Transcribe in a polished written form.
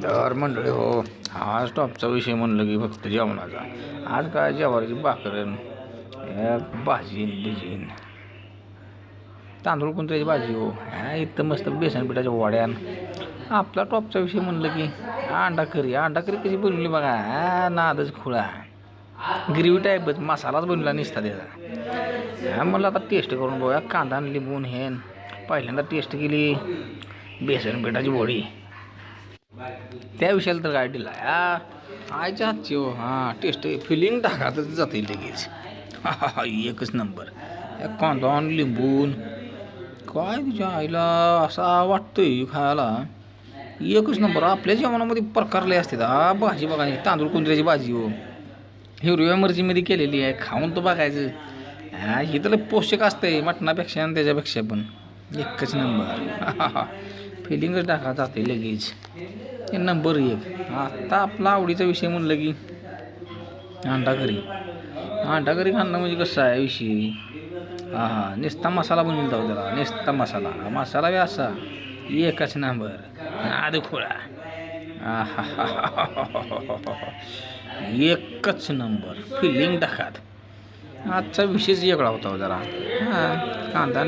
तर मंडळी हो, आज टॉपचा विषय म्हणलं की फक्त जेवणाचा. आज काय ज्वारीची भाकरन भाजीन बिजीन तांदूळ कुंत्र्याची भाजी हो, इथं मस्त बेसन पिठाच्या वड्यान. आपला टॉपचा विषय म्हणलं की अंडा करी कशी बनवली बघा. नादच खुळा ग्रेव्ही टाईपच मसालाच बनवला निसता त्याचा. म्हणलं आता टेस्ट करून बघूया. कांदा लिंबून हेन पहिल्यांदा टेस्ट केली बेसन पिठाची वडी. त्या विषयाला तर काय दिला आयच्या हातची हो. टेस्ट फिलिंग टाकातच जाते लगेच. एकच नंबर. कांदा लिंबून काय तुझ्या आईला असा वाटतंय खायला एकच नंबर. आपल्या जेवणामध्ये प्रकार लय असते. भाजी बघा तांदूळ कुंद्र्याची भाजी हो, हिरव्या मिरचीमध्ये केलेली आहे. खाऊन तो बघायचं. ही तर पोषक असतंय मटणापेक्षा आणि त्याच्यापेक्षा पण एकच नंबर. फिलिंगच टाका जाते लगेच. नंबर एक. आता आपला आवडीचा विषय म्हणलं की अंडा करी खाणं म्हणजे कसं आहे विषय. नुसता मसाला बनवून जाऊ त्याला. नुसता मसाला बी असा एकच नंबर आधी खोळा. एकच नंबर फिलिंग टाकात. आजचा विषयच वेगळा होता जरा. कांदा